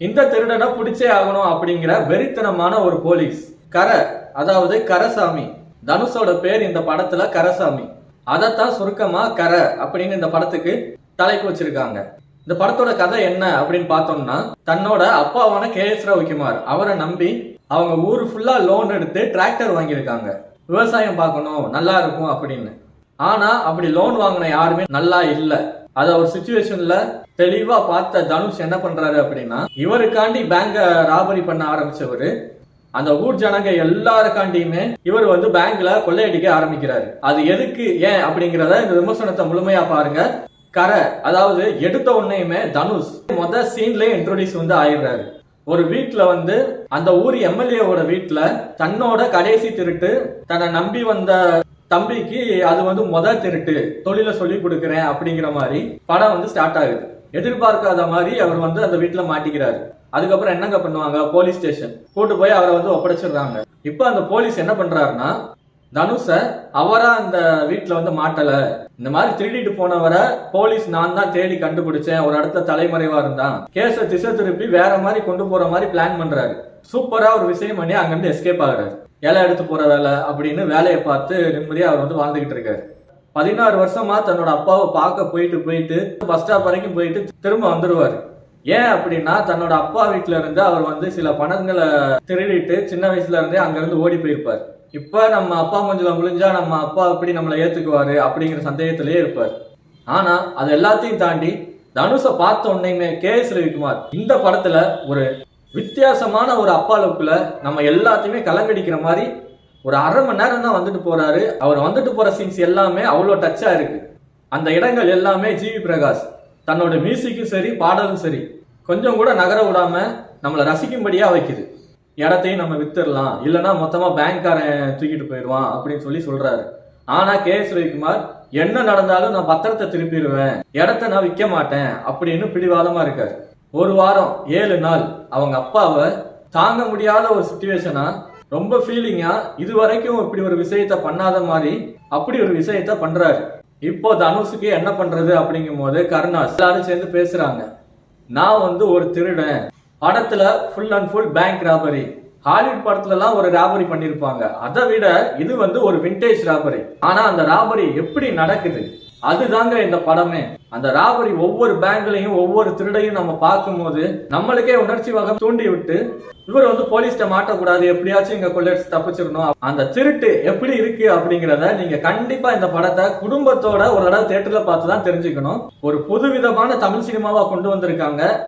இந்த திருடனை பிடிச்சே ஆகணும் அப்படிங்கிற வெறித்தனமான ஒரு போலீஸ். அதாவது கரசாமி. தனுஷோட பேர் இந்த படத்துல கரசாமி. அதத்தான் சுருக்கமா அப்படின்னு இந்த படத்துக்கு தலைப்பு வச்சிருக்காங்க. இந்த படத்தோட கதை என்ன அப்படின்னு பார்த்தோம்னா, தன்னோட அப்பாவான KS ரவிக்குமார் அவரை நம்பி அவங்க ஊரு ஃபுல்லா லோன் எடுத்து டிராக்டர் வாங்கியிருக்காங்க. விவசாயம் பார்க்கணும், நல்லா இருக்கும் அப்படின்னு. ஆனா அப்படி லோன் வாங்கின யாருமே நல்லா இல்ல. அத ஒரு சிச்சுவேஷன்ல தெளிவா பார்த்த தனுஷ் என்ன பண்றாரு அப்படின்னா, இவருக்காண்டி பேங்க ராபரி பண்ண ஆரம்பிச்சவரு அந்த ஊர் ஜனங்க எல்லாருக்காண்டியுமே இவர் பேங்க்ல கொள்ளையடிக்க ஆரம்பிக்கிறாரு. அது எதுக்கு, ஏன் அப்படிங்கறத இந்த விமர்சனத்தை முழுமையா பாருங்க. அதாவது எடுத்த உடனேயுமே தனுஷ் சீன்ல இன்ட்ரோடியூஸ் ஆயிடுறாரு. ஒரு வீட்டுல அந்த ஊர் MLAவோட வீட்டுல தன்னோட கடைசி திருட்டு, தன்னை நம்பி வந்த தம்பிக்கு அது திருட்டு, தொழில சொல்லி கொடுக்கிறேன் அப்படிங்கிற மாதிரி படம் ஸ்டார்ட் ஆகுது. எதிர்பார்க்காத மாதிரி அவர் அந்த வீட்டுல மாட்டிக்கிறாரு. அதுக்கப்புறம் என்னங்க பண்ணுவாங்க, போலீஸ் ஸ்டேஷன் கூட்டு போய் அவரை ஒப்படைச்சிடுறாங்க. இப்ப அந்த போலீஸ் என்ன பண்றாருன்னா, தனுஷ அவரா அந்த வீட்டுல மாட்டல, இந்த மாதிரி திருடிட்டு போனவரை போலீஸ் நான் தான் தேடி கண்டுபிடிச்சேன், ஒரு இடத்துல தலைமறைவா இருந்தான், கேஸ திசை திருப்பி வேற மாதிரி கொண்டு போற மாதிரி பிளான் பண்றாரு. சூப்பரா ஒரு விஷயம் பண்ணி அங்கிருந்து எஸ்கேப் ஆகுறாரு. இலை எடுத்து போற வேலை அப்படின்னு வேலையை பார்த்து நிம்மதியா அவர் வாழ்ந்துகிட்டு இருக்காரு. 16 வருஷமா தன்னோட அப்பாவை பார்க்க போயிட்டு பஸ் ஸ்டாப் வரைக்கும் போயிட்டு திரும்ப வந்துருவாரு. ஏன் அப்படின்னா, தன்னோட அப்பா வீட்டுல இருந்து அவர் சில பணங்களை திருடிட்டு சின்ன வயசுல இருந்தே அங்க இருந்து ஓடி போயிருப்பார். இப்ப நம்ம அப்பா கொஞ்சம் முழிஞ்சா நம்ம அப்பா எப்படி நம்மளை ஏத்துக்குவாரு அப்படிங்கிற சந்தேகத்திலேயே இருப்பார். ஆனா அது எல்லாத்தையும் தாண்டி தனுஷை பார்த்த உடனேயுமே KS ரவிக்குமார் இந்த படத்துல ஒரு வித்தியாசமான ஒரு அப்பா லுக்ல நம்ம எல்லாத்தையுமே கலங்கடிக்கிற மாதிரி ஒரு அரை மணி நேரம் தான் வந்துட்டு போறாரு. அவர் வந்துட்டு போற சீன்ஸ் எல்லாமே அவ்வளோ டச்சா இருக்கு. அந்த இடங்கள் எல்லாமே GV பிரகாஷ் தன்னோட மியூசிக்கும் சரி பாடலும் சரி கொஞ்சம் கூட நகர விடாம நம்மளை ரசிக்கும்படியா வைக்குது. இடத்தையும் நம்ம வித்துடலாம், இல்லைன்னா மொத்தமா பேங்க்காரன் தூக்கிட்டு போயிடுவான் அப்படின்னு சொல்றாரு. ஆனா KS ரவிக்குமார் என்ன நடந்தாலும் நான் பத்திரத்தை திருப்பிடுவேன், இடத்த நான் விற்க மாட்டேன் அப்படின்னு பிடிவாதமா இருக்காரு. ஒரு வாரம் 7 நாள் அவங்க அப்பாவை தாங்க முடியாத ஒரு சிச்சுவேஷனா ரொம்ப ஃபீலிங்கா இது வரைக்கும் இப்படி ஒரு விஷயத்த பண்ணாத மாதிரி அப்படி ஒரு விஷயத்த பண்றாரு. இப்போ தனுஷுக்கு என்ன பண்றது அப்படிங்கும் போது கருணாஸ் எல்லாரும் சேர்ந்து பேசுறாங்க. நான் ஒரு திருடன், படத்துல full and full bank robbery. Hollywood படத்துல எல்லாம் ஒரு ராபரி பண்ணிருப்பாங்க, அதை விட இது ஒரு விண்டேஜ் ராபரி. ஆனா அந்த ராபரி எப்படி நடக்குது அதுதாங்க இந்த படமே. அந்த ராபரி ஒவ்வொரு பேங்க்லையும் ஒவ்வொரு திருடையும் நம்ம பார்க்கும் போது நம்மளுக்கே உணர்ச்சி வகம் தூண்டி விட்டு இவர் போலீஸ்ட மாட்டக்கூடாது, எப்படியாச்சும் இங்க கொள்ளையடிச்சு தப்பிச்சிடணும், அந்த திருட்டு எப்படி இருக்கு அப்படிங்கிறத நீங்க கண்டிப்பா இந்த படத்தை குடும்பத்தோட ஒரு தடவை தியேட்டர்ல பார்த்துதான் தெரிஞ்சுக்கணும். ஒரு புதுவிதமான தமிழ் சினிமாவா கொண்டு வந்திருக்காங்க.